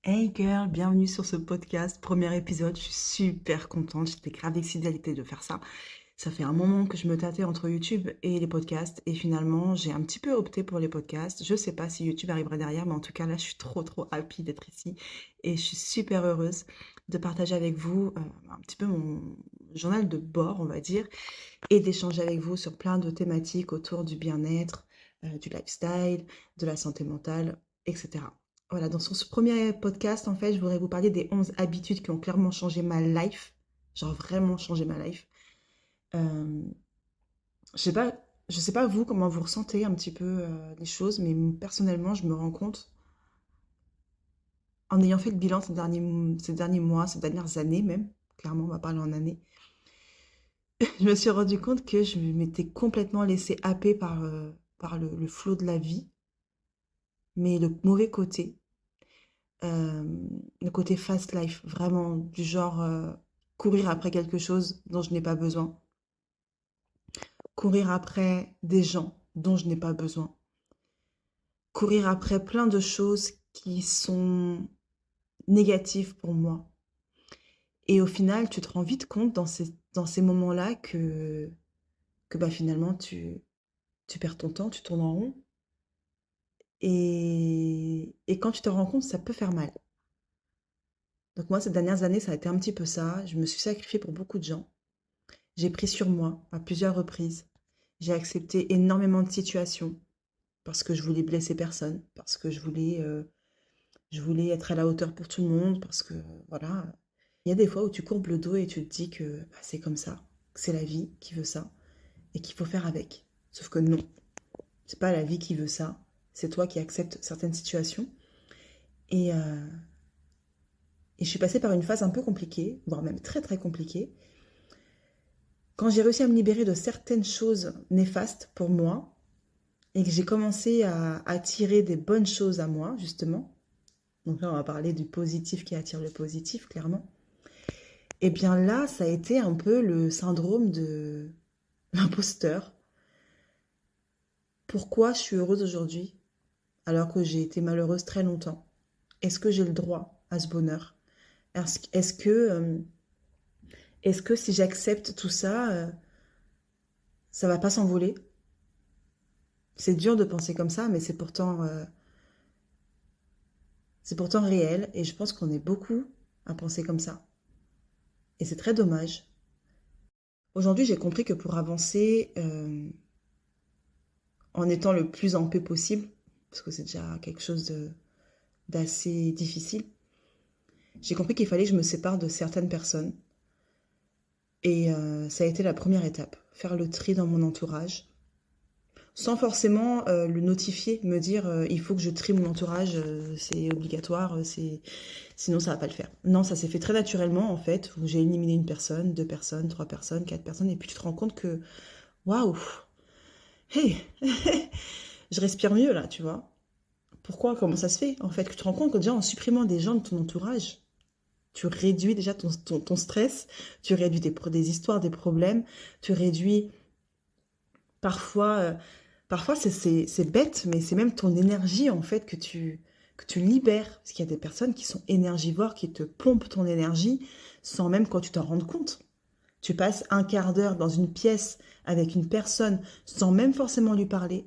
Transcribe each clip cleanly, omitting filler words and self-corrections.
Hey girl, bienvenue sur ce podcast, premier épisode, je suis super contente, j'étais grave excitée de faire ça. Ça fait un moment que je me tâtais entre YouTube et les podcasts et finalement j'ai un petit peu opté pour les podcasts. Je sais pas si YouTube arrivera derrière, mais en tout cas là je suis trop happy d'être ici et je suis super heureuse de partager avec vous un petit peu mon journal de bord, on va dire, et d'échanger avec vous sur plein de thématiques autour du bien-être, du lifestyle, de la santé mentale, etc. Voilà, dans ce premier podcast, en fait, je voudrais vous parler des 11 habitudes qui ont clairement changé ma life, genre vraiment changé ma life. Euh, je sais pas vous comment vous ressentez un petit peu les choses, mais personnellement, je me rends compte, en ayant fait le bilan ces derniers mois, ces dernières années même, clairement, on va parler en années, je me suis rendu compte que je m'étais complètement laissée happer par le flot de la vie, mais le mauvais côté, euh, le côté fast life, vraiment du genre courir après quelque chose dont je n'ai pas besoin, courir après des gens dont je n'ai pas besoin, courir après plein de choses qui sont négatives pour moi. Et au final, tu te rends vite compte dans ces moments-là que bah, finalement, tu perds ton temps, tu tournes en rond. Et quand tu te rends compte, ça peut faire mal. Donc moi, ces dernières années, ça a été un petit peu ça. Je me suis sacrifiée pour beaucoup de gens. J'ai pris sur moi à plusieurs reprises. J'ai accepté énormément de situations parce que je voulais blesser personne, parce que je voulais être à la hauteur pour tout le monde, parce que voilà. Il y a des fois où tu courbes le dos et tu te dis que bah, c'est comme ça, que c'est la vie qui veut ça et qu'il faut faire avec. Sauf que non, c'est pas la vie qui veut ça, c'est toi qui acceptes certaines situations. Et, euh, et je suis passée par une phase un peu compliquée, voire même très compliquée, quand j'ai réussi à me libérer de certaines choses néfastes pour moi et que j'ai commencé à attirer des bonnes choses à moi, justement. Donc là, on va parler du positif qui attire le positif, clairement. Et bien là, ça a été un peu le syndrome de l'imposteur. Pourquoi je suis heureuse aujourd'hui alors que j'ai été malheureuse très longtemps? Est-ce que j'ai le droit à ce bonheur? Est-ce que, est-ce que si j'accepte tout ça, ça va pas s'envoler? C'est dur de penser comme ça, mais c'est pourtant réel et je pense qu'on est beaucoup à penser comme ça. Et c'est très dommage. Aujourd'hui, j'ai compris que pour avancer en étant le plus en paix possible, parce que c'est déjà quelque chose d'assez difficile, j'ai compris qu'il fallait que je me sépare de certaines personnes. Et ça a été la première étape, faire le tri dans mon entourage, sans forcément le notifier, me dire il faut que je trie mon entourage, c'est obligatoire, sinon ça va pas le faire. Non, ça s'est fait très naturellement en fait, où j'ai éliminé une personne, deux personnes, trois personnes, quatre personnes, et puis tu te rends compte que waouh, hey, je respire mieux là, tu vois. Pourquoi? Comment ça se fait? En fait, que tu te rends compte que déjà en supprimant des gens de ton entourage, tu réduis déjà ton stress, tu réduis des histoires, des problèmes, tu réduis parfois, parfois c'est bête, mais c'est même ton énergie en fait que tu libères. Parce qu'il y a des personnes qui sont énergivores, qui te pompent ton énergie sans même quand tu t'en rendes compte. Tu passes un quart d'heure dans une pièce avec une personne sans même forcément lui parler.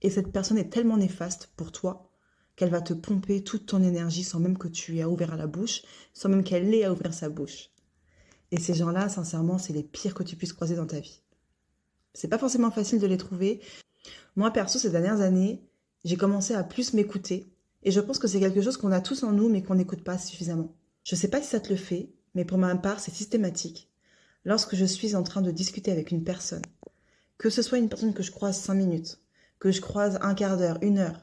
Et cette personne est tellement néfaste pour toi qu'elle va te pomper toute ton énergie sans même que tu aies à ouvrir la bouche, sans même qu'elle ait à ouvrir sa bouche. Et ces gens-là, sincèrement, c'est les pires que tu puisses croiser dans ta vie. C'est pas forcément facile de les trouver. Moi, perso, ces dernières années, j'ai commencé à plus m'écouter. Et je pense que c'est quelque chose qu'on a tous en nous, mais qu'on n'écoute pas suffisamment. Je sais pas si ça te le fait, mais pour ma part, c'est systématique. Lorsque je suis en train de discuter avec une personne, que ce soit une personne que je croise 5 minutes, que je croise un quart d'heure, une heure,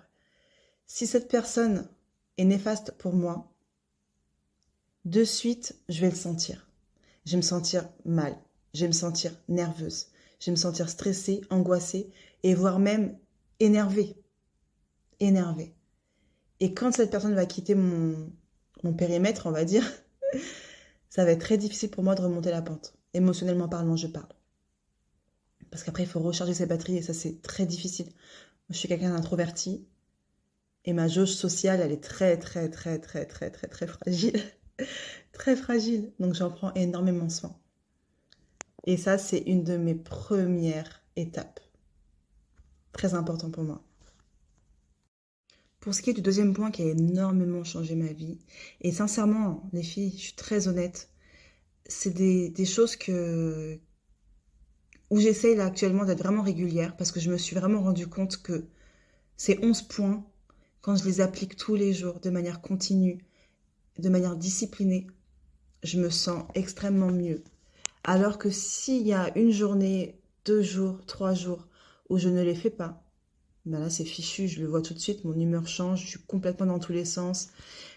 si cette personne est néfaste pour moi, de suite, je vais le sentir. Je vais me sentir mal, je vais me sentir nerveuse, je vais me sentir stressée, angoissée et voire même énervée. Énervée. Et quand cette personne va quitter mon périmètre, on va dire, ça va être très difficile pour moi de remonter la pente. Émotionnellement parlant, je parle. Parce qu'après, il faut recharger ses batteries et ça, c'est très difficile. Moi, je suis quelqu'un d'introverti. Et ma jauge sociale, elle est très, très, très, très, très, très, très fragile. Très fragile. Donc j'en prends énormément soin. Et ça, c'est une de mes premières étapes. Très important pour moi. Pour ce qui est du deuxième point qui a énormément changé ma vie, et sincèrement, les filles, je suis très honnête, c'est des choses où j'essaye là actuellement d'être vraiment régulière parce que je me suis vraiment rendu compte que ces 11 points, quand je les applique tous les jours de manière continue, de manière disciplinée, je me sens extrêmement mieux. Alors que s'il y a une journée, 2 jours, 3 jours où je ne les fais pas, ben là c'est fichu, je le vois tout de suite, mon humeur change, je suis complètement dans tous les sens,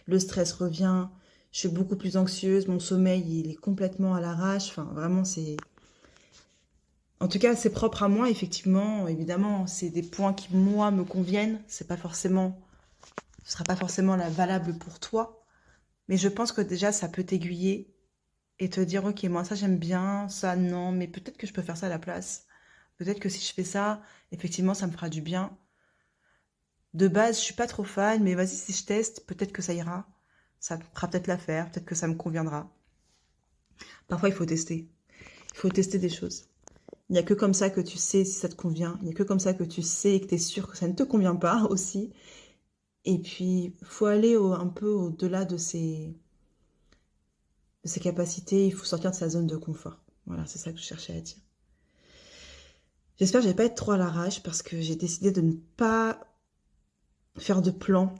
le stress revient, je suis beaucoup plus anxieuse, mon sommeil il est complètement à l'arrache, enfin vraiment c'est... En tout cas c'est propre à moi, effectivement, évidemment, c'est des points qui moi me conviennent, c'est pas forcément, ce sera pas forcément la valable pour toi, mais je pense que déjà ça peut t'aiguiller et te dire ok moi ça j'aime bien, ça non, mais peut-être que je peux faire ça à la place. Peut-être que si je fais ça, effectivement ça me fera du bien. De base, je suis pas trop fan, mais vas-y, si je teste, peut-être que ça ira. Ça fera peut-être l'affaire, peut-être que ça me conviendra. Parfois, il faut tester. Il faut tester des choses. Il n'y a que comme ça que tu sais si ça te convient. Il n'y a que comme ça que tu sais et que tu es sûr que ça ne te convient pas aussi. Et puis, il faut aller un peu au-delà de ses capacités. Il faut sortir de sa zone de confort. Voilà, c'est ça que je cherchais à dire. J'espère que je vais pas être trop à l'arrache parce que j'ai décidé de ne pas faire de plan.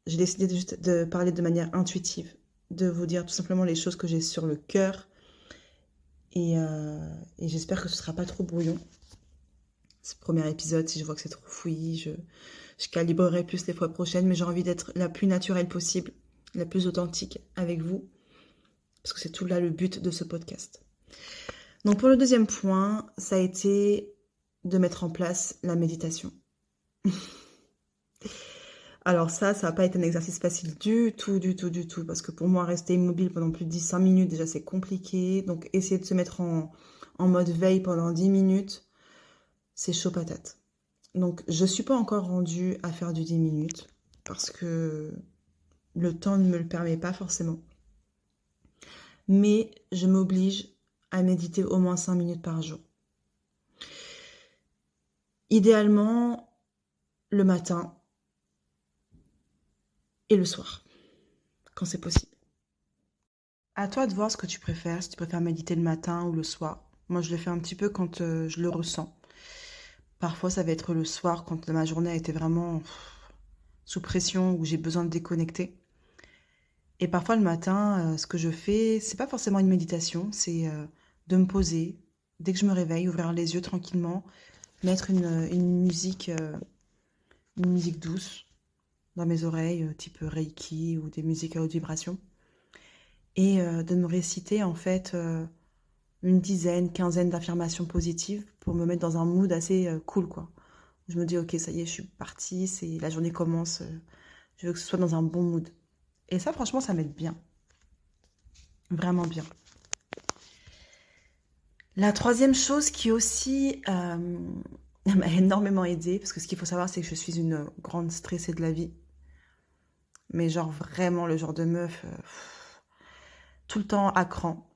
J'ai décidé juste de parler de manière intuitive, de vous dire tout simplement les choses que j'ai sur le cœur. Et j'espère que ce ne sera pas trop brouillon. Ce premier épisode, si je vois que c'est trop fouillis, je calibrerai plus les fois prochaines, mais j'ai envie d'être la plus naturelle possible, la plus authentique avec vous, parce que c'est tout là le but de ce podcast. Donc pour le deuxième point, ça a été de mettre en place la méditation. Alors ça va pas être un exercice facile du tout, parce que pour moi, rester immobile pendant plus de 5 minutes, déjà c'est compliqué. Donc essayer de se mettre en mode veille pendant 10 minutes, c'est chaud patate. Donc je ne suis pas encore rendue à faire du 10 minutes, parce que le temps ne me le permet pas forcément. Mais je m'oblige à méditer au moins 5 minutes par jour. Idéalement, le matin et le soir, quand c'est possible. À toi de voir ce que tu préfères, si tu préfères méditer le matin ou le soir. Moi, je le fais un petit peu quand je le ressens. Parfois, ça va être le soir quand ma journée a été vraiment sous pression ou j'ai besoin de déconnecter. Et parfois, le matin, ce que je fais, c'est pas forcément une méditation, c'est de me poser. Dès que je me réveille, ouvrir les yeux tranquillement, mettre une musique douce dans mes oreilles, type Reiki ou des musiques à haute vibration. Et de me réciter en fait une dizaine, quinzaine d'affirmations positives pour me mettre dans un mood assez cool quoi. Je me dis ok ça y est je suis partie, la journée commence, je veux que ce soit dans un bon mood. Et ça franchement ça m'aide bien, vraiment bien. La troisième chose qui aussi m'a énormément aidée, parce que ce qu'il faut savoir c'est que je suis une grande stressée de la vie, mais genre vraiment le genre de meuf tout le temps à cran,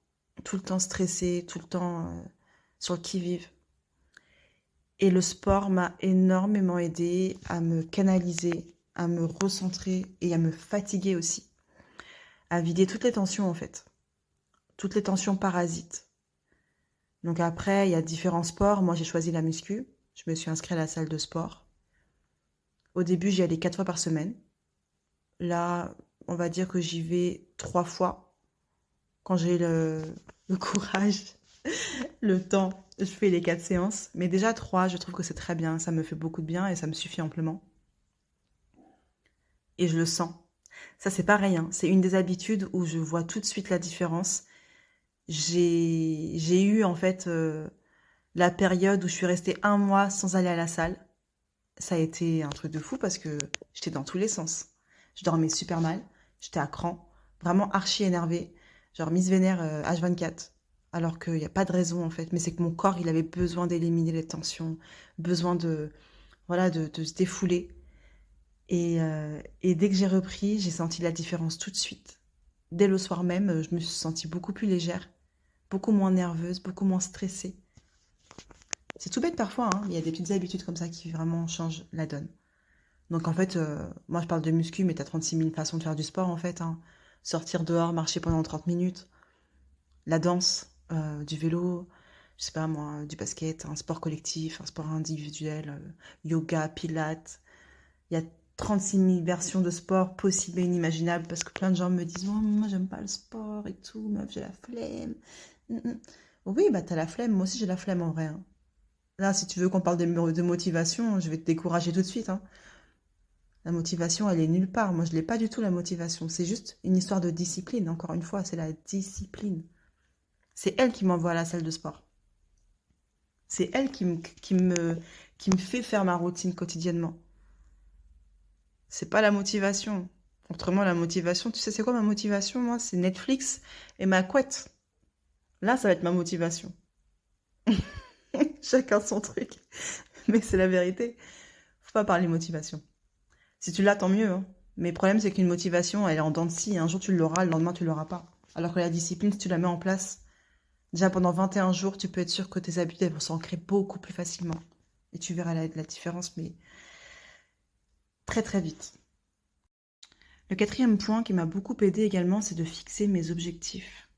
tout le temps stressée, tout le temps sur le qui-vive. Et le sport m'a énormément aidée à me canaliser, à me recentrer et à me fatiguer aussi. À vider toutes les tensions en fait. Toutes les tensions parasites. Donc après, il y a différents sports. Moi, j'ai choisi la muscu. Je me suis inscrite à la salle de sport. Au début, j'y allais 4 fois par semaine. Là, on va dire que j'y vais 3 fois. Quand j'ai le courage, le temps, je fais les 4 séances. Mais déjà 3, je trouve que c'est très bien. Ça me fait beaucoup de bien et ça me suffit amplement. Et je le sens. Ça, c'est pareil. Hein. C'est une des habitudes où je vois tout de suite la différence. J'ai eu en fait la période où je suis restée 1 mois sans aller à la salle. Ça a été un truc de fou parce que j'étais dans tous les sens. Je dormais super mal. J'étais à cran. Vraiment archi énervée. Genre Miss Vénère H24. Alors qu'il n'y a pas de raison en fait. Mais c'est que mon corps, il avait besoin d'éliminer les tensions. Besoin de, voilà, de se défouler. Et dès que j'ai repris, j'ai senti la différence tout de suite. Dès le soir même, je me suis sentie beaucoup plus légère, beaucoup moins nerveuse, beaucoup moins stressée. C'est tout bête parfois, hein. Il y a des petites habitudes comme ça qui vraiment changent la donne. Donc en fait, moi je parle de muscu, mais t'as 36 000 façons de faire du sport en fait, hein. Sortir dehors, marcher pendant 30 minutes, la danse, du vélo, je sais pas moi, du basket, un sport collectif, un sport individuel, yoga, pilates. Il y a 36 000 versions de sport possibles et inimaginables parce que plein de gens me disent oh, moi j'aime pas le sport et tout, meuf, j'ai la flemme. Oui, bah t'as la flemme, moi aussi j'ai la flemme en vrai, hein. Là, si tu veux qu'on parle de motivation, je vais te décourager tout de suite, hein. La motivation, elle est nulle part. Moi, je l'ai pas du tout, la motivation. C'est juste une histoire de discipline. Encore une fois, c'est la discipline. C'est elle qui m'envoie à la salle de sport. C'est elle qui me fait faire ma routine quotidiennement. C'est pas la motivation. Autrement, la motivation, tu sais, c'est quoi ma motivation, moi? C'est Netflix et ma couette. Là, ça va être ma motivation. Chacun son truc. Mais c'est la vérité. Faut pas parler motivation. Si tu l'as, tant mieux, hein. Mais le problème, c'est qu'une motivation, elle est en dents de scie. Un jour, tu l'auras, le lendemain, tu l'auras pas. Alors que la discipline, si tu la mets en place, déjà pendant 21 jours, tu peux être sûr que tes habitudes elles vont s'ancrer beaucoup plus facilement. Et tu verras la différence, mais très très vite. Le quatrième point qui m'a beaucoup aidé également, c'est de fixer mes objectifs.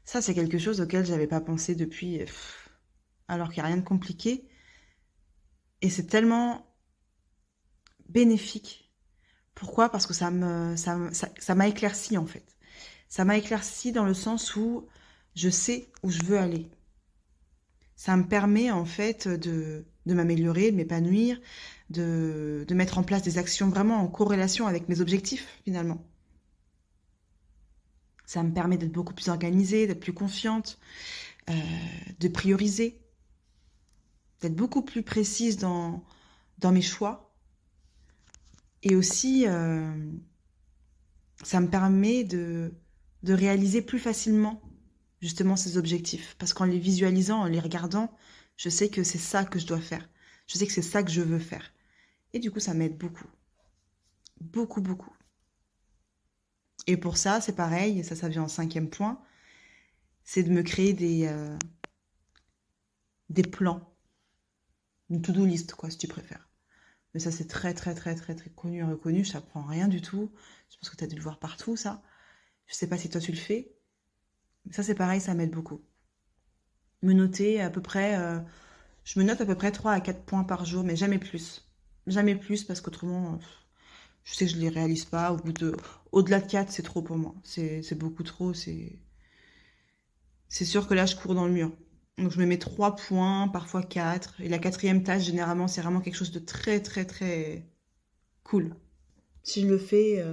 Ça, c'est quelque chose auquel j'avais pas pensé depuis, alors qu'il n'y a rien de compliqué. Et c'est tellement bénéfique. Pourquoi? Parce que ça m'a éclairci en fait. Ça m'a éclairci dans le sens où je sais où je veux aller. Ça me permet en fait de m'améliorer, de m'épanouir, de mettre en place des actions vraiment en corrélation avec mes objectifs finalement. Ça me permet d'être beaucoup plus organisée, d'être plus confiante, de prioriser, d'être beaucoup plus précise dans mes choix. Et aussi, ça me permet de réaliser plus facilement justement ces objectifs. Parce qu'en les visualisant, en les regardant, je sais que c'est ça que je dois faire. Je sais que c'est ça que je veux faire. Et du coup, ça m'aide beaucoup. Beaucoup, beaucoup. Et pour ça, c'est pareil, et ça vient en cinquième point, c'est de me créer des plans, une to-do list, quoi, si tu préfères. Mais ça, c'est très, très, très, très, très connu et reconnu, ça prend rien du tout. Je pense que tu as dû le voir partout, ça. Je sais pas si toi, tu le fais. Mais ça, c'est pareil, ça m'aide beaucoup. Me noter à peu près, je me note à peu près 3 à 4 points par jour, mais jamais plus. Jamais plus, parce qu'autrement, je sais que je les réalise pas. Au-delà de 4, c'est trop pour moi. C'est beaucoup trop, c'est sûr que là, je cours dans le mur. Donc, je me mets 3 points, parfois 4. Et la quatrième tâche, généralement, c'est vraiment quelque chose de très, très, très cool. Si je le fais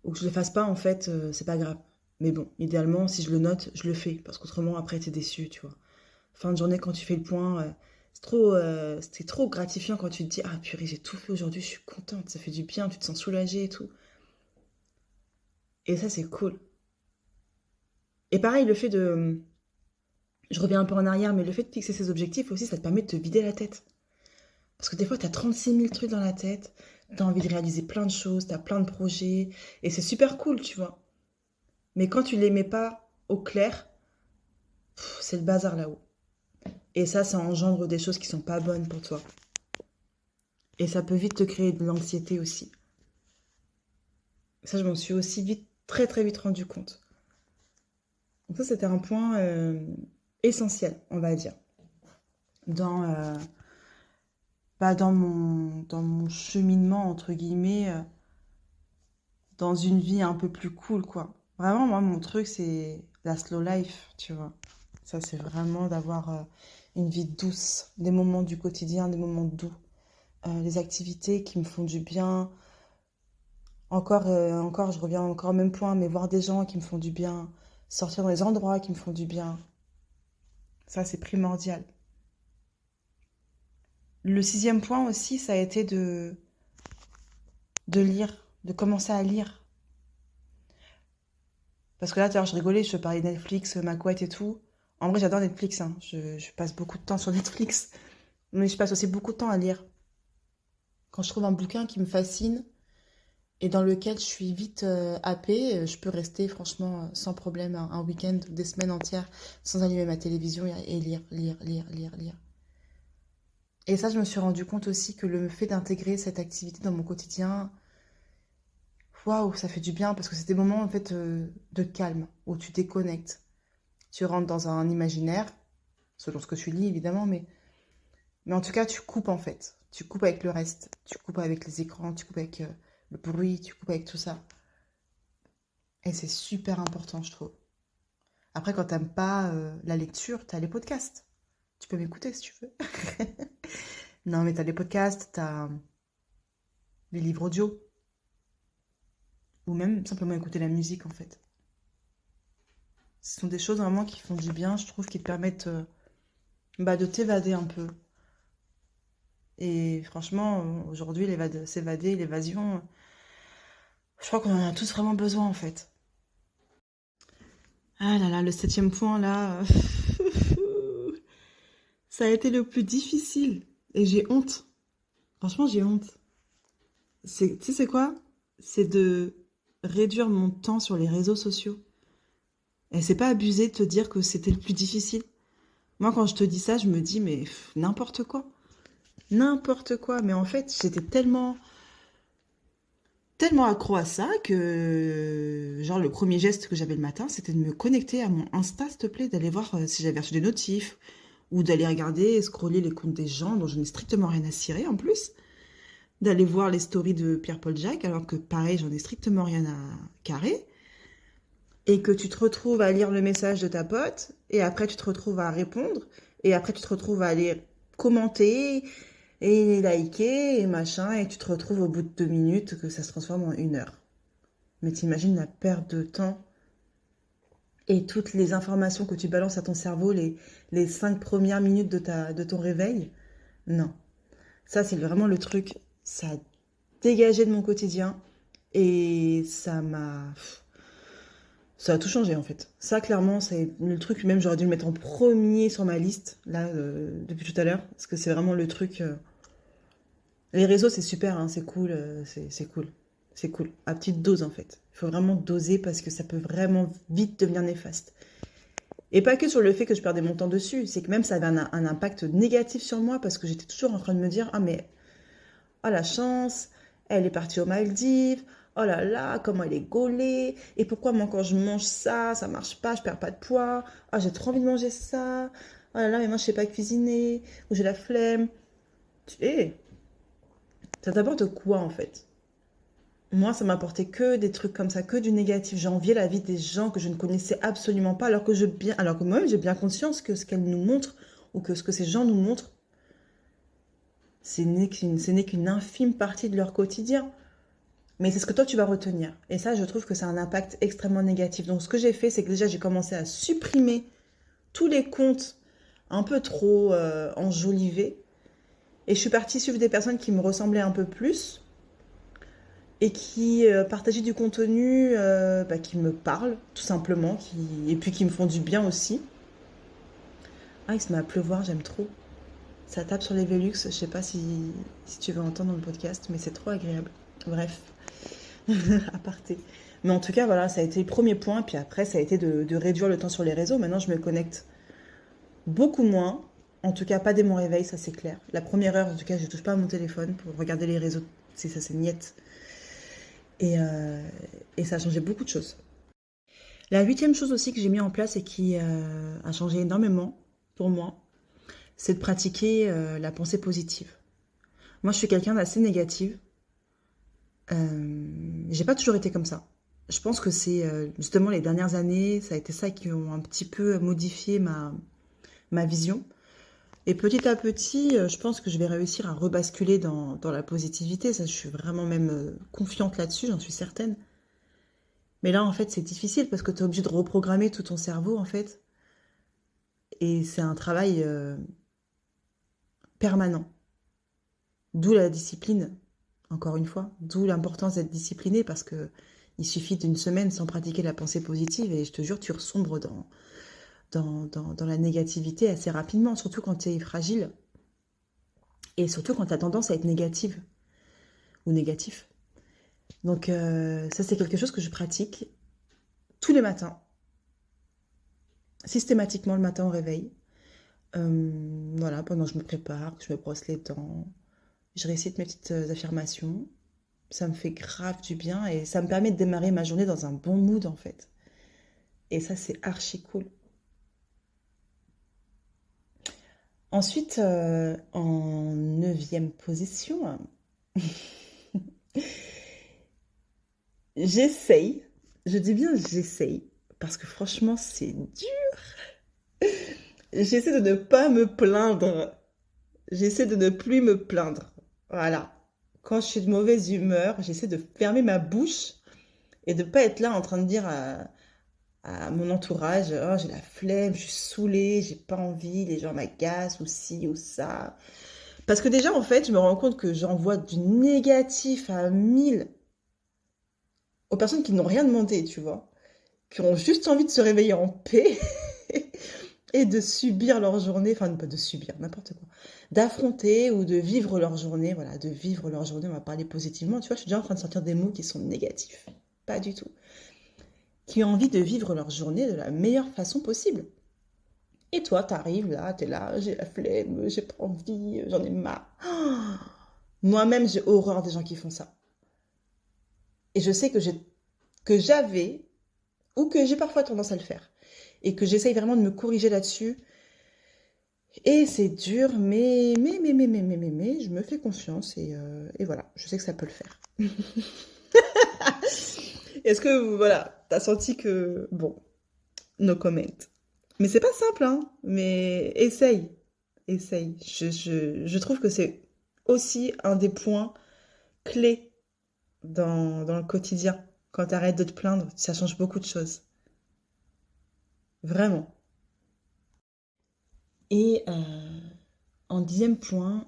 ou que je le fasse pas, en fait, c'est pas grave. Mais bon, idéalement, si je le note, je le fais. Parce qu'autrement, après, t'es déçu, tu vois. Fin de journée, quand tu fais le point, c'est trop gratifiant quand tu te dis ah purée, j'ai tout fait aujourd'hui, je suis contente, ça fait du bien, tu te sens soulagée et tout. Et ça, c'est cool. Et pareil, je reviens un peu en arrière, mais le fait de fixer ses objectifs aussi, ça te permet de te vider la tête. Parce que des fois, tu as 36 000 trucs dans la tête, tu as envie de réaliser plein de choses, tu as plein de projets, et c'est super cool, tu vois. Mais quand tu les mets pas au clair, c'est le bazar là-haut. Et ça engendre des choses qui sont pas bonnes pour toi. Et ça peut vite te créer de l'anxiété aussi. Ça, je m'en suis aussi vite, très très vite rendu compte. Donc ça, c'était un point essentiel, on va dire, dans, dans mon cheminement, entre guillemets, dans une vie un peu plus cool, quoi. Vraiment, moi, mon truc, c'est la slow life, tu vois. Ça, c'est vraiment d'avoir une vie douce, des moments du quotidien, des moments doux, des activités qui me font du bien. Encore, je reviens encore au même point, mais voir des gens qui me font du bien, sortir dans des endroits qui me font du bien, ça, c'est primordial. Le sixième point aussi, ça a été de lire, de commencer à lire. Parce que là, tout à l'heure, je rigolais, je te parlais de Netflix, ma couette et tout. En vrai, j'adore Netflix, hein. Je passe beaucoup de temps sur Netflix. Mais je passe aussi beaucoup de temps à lire. Quand je trouve un bouquin qui me fascine et dans lequel je suis vite happée, je peux rester franchement sans problème un week-end, des semaines entières sans allumer ma télévision et lire, lire, lire, lire, lire. Et ça, je me suis rendu compte aussi que le fait d'intégrer cette activité dans mon quotidien, waouh, ça fait du bien parce que c'est des moments en fait de calme où tu déconnectes. Tu rentres dans un imaginaire, selon ce que tu lis évidemment, mais en tout cas, tu coupes en fait. Tu coupes avec le reste. Tu coupes avec les écrans, tu coupes avec le bruit, tu coupes avec tout ça. Et c'est super important, je trouve. Après, quand t'aimes pas la lecture, t'as les podcasts. Tu peux m'écouter si tu veux. Non, mais t'as les podcasts, t'as les livres audio. Ou même simplement écouter la musique, en fait. Ce sont des choses vraiment qui font du bien, je trouve, qui te permettent de t'évader un peu. Et franchement, aujourd'hui, s'évader, l'évasion, je crois qu'on en a tous vraiment besoin, en fait. Ah là là, le septième point, là, ça a été le plus difficile. Et j'ai honte. Franchement, j'ai honte. Tu sais, c'est quoi? C'est de réduire mon temps sur les réseaux sociaux. Et c'est pas abusé de te dire que c'était le plus difficile. Moi, quand je te dis ça, je me dis, mais n'importe quoi. N'importe quoi. Mais en fait, j'étais tellement accro à ça que, genre, le premier geste que j'avais le matin, c'était de me connecter à mon Insta, s'il te plaît, d'aller voir si j'avais reçu des notifs, ou d'aller regarder et scroller les comptes des gens dont je n'ai strictement rien à cirer en plus, d'aller voir les stories de Pierre-Paul Jacques, alors que pareil, j'en ai strictement rien à carrer, et que tu te retrouves à lire le message de ta pote, et après tu te retrouves à répondre, et après tu te retrouves à aller commenter, et liker, et machin, et tu te retrouves au bout de 2 minutes que ça se transforme en 1 heure. Mais t'imagines la perte de temps et toutes les informations que tu balances à ton cerveau les 5 premières minutes de ton réveil. Non. Ça, c'est vraiment le truc. Ça a dégagé de mon quotidien et ça a tout changé en fait. Ça, clairement, c'est le truc, même j'aurais dû le mettre en premier sur ma liste, là, depuis tout à l'heure, parce que c'est vraiment le truc. Les réseaux, c'est super, hein, c'est cool, c'est cool. C'est cool. À petite dose en fait. Il faut vraiment doser parce que ça peut vraiment vite devenir néfaste. Et pas que sur le fait que je perdais mon temps dessus, c'est que même ça avait un impact négatif sur moi parce que j'étais toujours en train de me dire, ah mais, oh la chance, elle est partie aux Maldives, oh là là, comment elle est gaulée, et pourquoi moi quand je mange ça, ça marche pas, je perds pas de poids, ah j'ai trop envie de manger ça, oh là là, mais moi je sais pas cuisiner, ou j'ai la flemme. Ça t'apporte quoi en fait? Moi, ça m'apportait que des trucs comme ça, que du négatif. J'enviais la vie des gens que je ne connaissais absolument pas, alors que moi-même j'ai bien conscience que ce qu'elles nous montrent ou que ce que ces gens nous montrent, ce n'est qu'une infime partie de leur quotidien. Mais c'est ce que toi tu vas retenir. Et ça, je trouve que c'est un impact extrêmement négatif. Donc, ce que j'ai fait, c'est que déjà j'ai commencé à supprimer tous les comptes un peu trop enjolivés, et je suis partie suivre des personnes qui me ressemblaient un peu plus et qui partageaient du contenu qui me parle, tout simplement, et puis qui me font du bien aussi. Ah, il se met à pleuvoir, j'aime trop. Ça tape sur les Velux, je sais pas si tu veux entendre dans le podcast, mais c'est trop agréable. Bref, aparté. Mais en tout cas, voilà, ça a été le premier point, puis après, ça a été de réduire le temps sur les réseaux. Maintenant, je me connecte beaucoup moins, en tout cas pas dès mon réveil, ça c'est clair. La première heure, en tout cas, je touche pas à mon téléphone pour regarder les réseaux, si ça c'est niette. Et ça a changé beaucoup de choses. La huitième chose aussi que j'ai mis en place et qui a changé énormément pour moi, c'est de pratiquer la pensée positive. Moi, je suis quelqu'un d'assez négative. J'ai pas toujours été comme ça. Je pense que c'est justement les dernières années, ça a été ça qui ont un petit peu modifié ma vision. Et petit à petit, je pense que je vais réussir à rebasculer dans la positivité. Ça, je suis vraiment même confiante là-dessus, j'en suis certaine. Mais là, en fait, c'est difficile parce que tu es obligé de reprogrammer tout ton cerveau, en fait. Et c'est un travail permanent. D'où la discipline, encore une fois. D'où l'importance d'être discipliné parce que il suffit d'une semaine sans pratiquer la pensée positive et je te jure, tu ressombres dans la négativité assez rapidement, surtout quand tu es fragile et surtout quand tu as tendance à être négative. ou négatif. Donc ça, c'est quelque chose que je pratique tous les matins, systématiquement le matin au réveil. Voilà, pendant que je me prépare, que je me brosse les dents, je récite mes petites affirmations. Ça me fait grave du bien et ça me permet de démarrer ma journée dans un bon mood en fait. Et ça, c'est archi cool. Ensuite, en neuvième position, j'essaye, je dis bien j'essaye, parce que franchement, c'est dur. J'essaie de ne pas me plaindre. J'essaie de ne plus me plaindre. Voilà. Quand je suis de mauvaise humeur, j'essaie de fermer ma bouche et de ne pas être là en train de dire à mon entourage, oh, j'ai la flemme, je suis saoulée, j'ai pas envie, les gens m'agacent ou ci ou ça. Parce que déjà, en fait, je me rends compte que j'envoie du négatif à 1000 aux personnes qui n'ont rien demandé, tu vois, qui ont juste envie de se réveiller en paix et de subir leur journée, enfin, pas de subir, n'importe quoi, d'affronter ou de vivre leur journée, voilà, de vivre leur journée, on va parler positivement, tu vois, je suis déjà en train de sortir des mots qui sont négatifs, pas du tout, qui ont envie de vivre leur journée de la meilleure façon possible. Et toi, t'arrives là, t'es là, j'ai la flemme, j'ai pas envie, j'en ai marre. Oh, moi-même, j'ai horreur des gens qui font ça. Et je sais que j'avais, ou que j'ai parfois tendance à le faire. Et que j'essaye vraiment de me corriger là-dessus. Et c'est dur, mais, je me fais confiance et voilà, je sais que ça peut le faire. Est-ce que, voilà, t'as senti que, bon, no comment. Mais c'est pas simple, hein, mais essaye, essaye. Je trouve que c'est aussi un des points clés dans le quotidien. Quand tu arrêtes de te plaindre, ça change beaucoup de choses. Vraiment. Et en dixième point,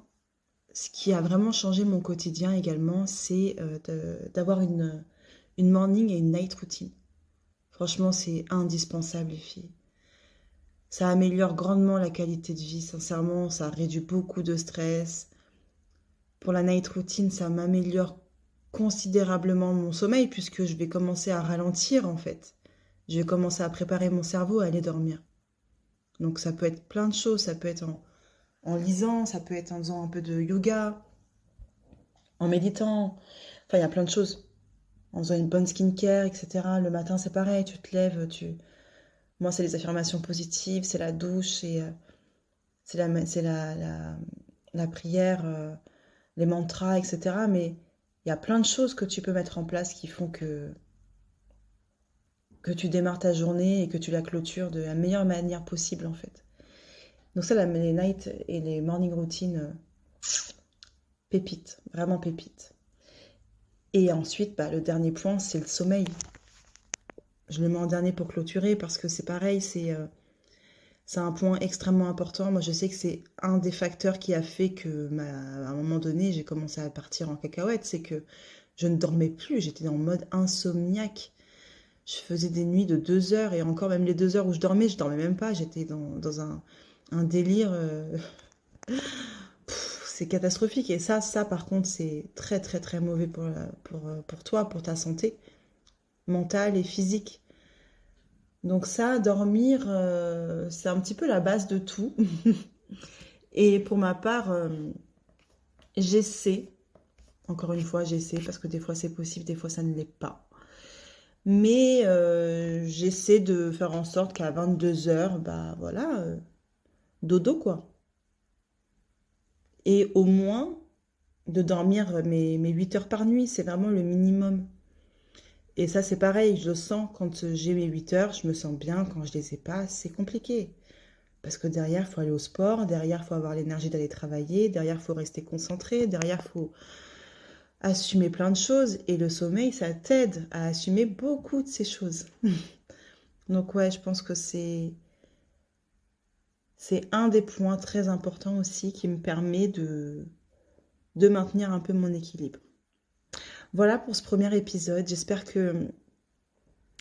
ce qui a vraiment changé mon quotidien également, c'est d'avoir une morning et une night routine. Franchement, c'est indispensable, les filles. Ça améliore grandement la qualité de vie, sincèrement, ça réduit beaucoup de stress. Pour la night routine, ça m'améliore considérablement mon sommeil puisque je vais commencer à ralentir en fait. Je vais commencer à préparer mon cerveau à aller dormir. Donc ça peut être plein de choses, ça peut être en lisant, ça peut être en faisant un peu de yoga, en méditant. Enfin, il y a plein de choses. En faisant une bonne skincare, etc. Le matin, c'est pareil, tu te lèves, Moi, c'est les affirmations positives, c'est la douche, c'est la prière, les mantras, etc. Mais il y a plein de choses que tu peux mettre en place qui font que tu démarres ta journée et que tu la clôtures de la meilleure manière possible, en fait. Donc ça, les night et les morning routines, pépites, vraiment pépites. Et ensuite, bah, le dernier point, c'est le sommeil. Je le mets en dernier pour clôturer parce que c'est pareil, c'est un point extrêmement important. Moi, je sais que c'est un des facteurs qui a fait que, à un moment donné, j'ai commencé à partir en cacahuète. C'est que je ne dormais plus, j'étais en mode insomniaque. Je faisais des nuits de 2 heures et encore même les 2 heures où je dormais même pas. J'étais dans un délire. C'est catastrophique. Et ça, par contre, c'est très, très, très mauvais pour toi, pour ta santé mentale et physique. Donc ça, dormir, c'est un petit peu la base de tout. Et pour ma part, j'essaie, encore une fois, j'essaie, parce que des fois c'est possible, des fois ça ne l'est pas. Mais j'essaie de faire en sorte qu'à 22 heures, bah voilà, dodo quoi. Et au moins de dormir mes 8 heures par nuit, c'est vraiment le minimum. Et ça c'est pareil, je le sens quand j'ai mes 8 heures, je me sens bien, quand je les ai pas, c'est compliqué. Parce que derrière, il faut aller au sport, derrière, il faut avoir l'énergie d'aller travailler, derrière, il faut rester concentré, derrière, il faut assumer plein de choses. Et le sommeil, ça t'aide à assumer beaucoup de ces choses. Donc ouais, je pense que c'est un des points très importants aussi qui me permet de maintenir un peu mon équilibre. Voilà pour ce premier épisode. J'espère que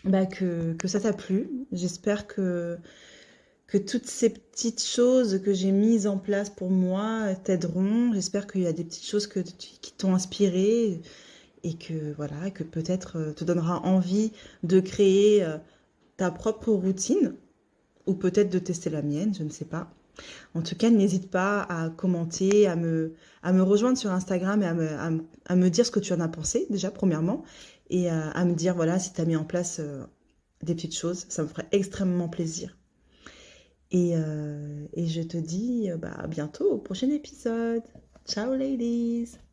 ça t'a plu. J'espère que que toutes ces petites choses que j'ai mises en place pour moi t'aideront. J'espère qu'il y a des petites choses qui t'ont inspiré et que voilà, que peut-être te donnera envie de créer ta propre routine ou peut-être de tester la mienne, je ne sais pas. En tout cas, n'hésite pas à commenter, à me rejoindre sur Instagram et à me dire ce que tu en as pensé, déjà, premièrement, et à me dire, voilà, si tu as mis en place des petites choses, ça me ferait extrêmement plaisir. Et je te dis bah, à bientôt au prochain épisode. Ciao, ladies!